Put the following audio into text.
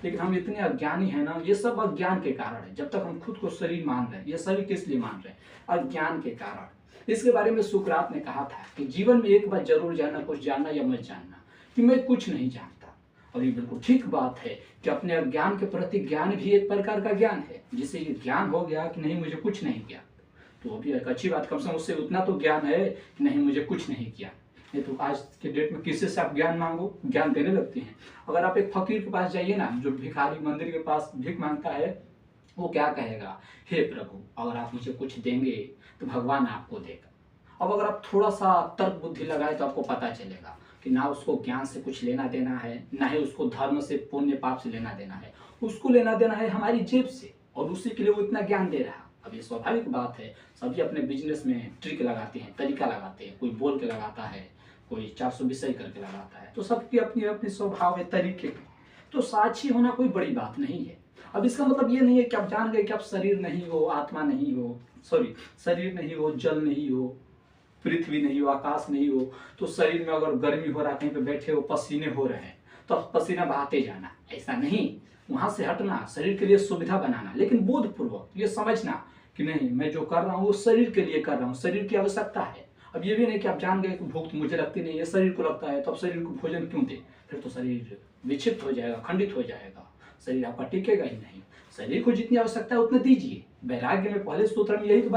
लेकिन हम इतने अज्ञानी हैं ना, ये सब अज्ञान के कारण है। जब तक हम खुद को शरीर मान रहे हैं, ये सभी किस लिए मान रहे हैं? अज्ञान के कारण। इसके बारे में सुकरात ने कहा था कि जीवन में एक बार जरूर जानना, कुछ जानना या मत जानना, कि मैं कुछ नहीं जानता। और ये बिल्कुल ठीक बात है कि अपने अज्ञान के प्रति ज्ञान भी एक प्रकार का ज्ञान है। जिसे ये ज्ञान हो गया कि नहीं मुझे कुछ नहीं किया, तो वो भी एक अच्छी बात, कम से कम उससे उतना तो ज्ञान है कि नहीं मुझे कुछ नहीं किया। नहीं तो आज के डेट में किसी से आप ज्ञान मांगो, ज्ञान देने लगते हैं। अगर आप एक फकीर के पास जाइए ना, जो भिखारी मंदिर के पास भीख मांगता है, वो क्या कहेगा? हे प्रभु, अगर आप मुझे कुछ देंगे तो भगवान आपको देगा। अब अगर आप थोड़ा सा तर्क बुद्धि लगाए तो आपको पता चलेगा कि ना उसको ज्ञान से कुछ लेना देना है, ना ही उसको धर्म से, पुण्य पाप से लेना देना है। उसको लेना देना है हमारी जेब से, और उसी के लिए वो इतना ज्ञान दे रहा। अब ये स्वाभाविक बात है, सभी अपने बिजनेस में ट्रिक लगाते हैं, तरीका लगाते हैं। कोई बोल के लगाता है, कोई 420 करके लगाता है, तो सबकी अपनी अपनी स्वभाव है, तरीके के। तो साक्षी होना कोई बड़ी बात नहीं है। अब इसका मतलब ये नहीं है कि आप जान गए कि आप शरीर नहीं हो, आत्मा नहीं हो, सॉरी, शरीर नहीं हो, जल नहीं हो, पृथ्वी नहीं हो, आकाश नहीं हो, तो शरीर में अगर गर्मी हो रहा है, कहीं पे बैठे हो, पसीने हो रहे हैं, तो पसीना बहाते जाना, ऐसा नहीं। वहां से हटना, शरीर के लिए सुविधा बनाना, लेकिन बोधपूर्वक ये समझना कि नहीं, मैं जो कर रहा हूँ वो शरीर के लिए कर रहा हूँ, शरीर की आवश्यकता है। अब ये भी नहीं कि आप जान गए कि भूख तो मुझे लगती नहीं है, शरीर को लगता है, तो अब शरीर को भोजन क्यों दे? फिर तो शरीर विक्षिप्त हो जाएगा, खंडित हो जाएगा, शरीर आपका टिकेगा ही नहीं। शरीर को जितनी आवश्यकता है उतना दीजिए। वैराग्य में पहले सूत्र में यही तो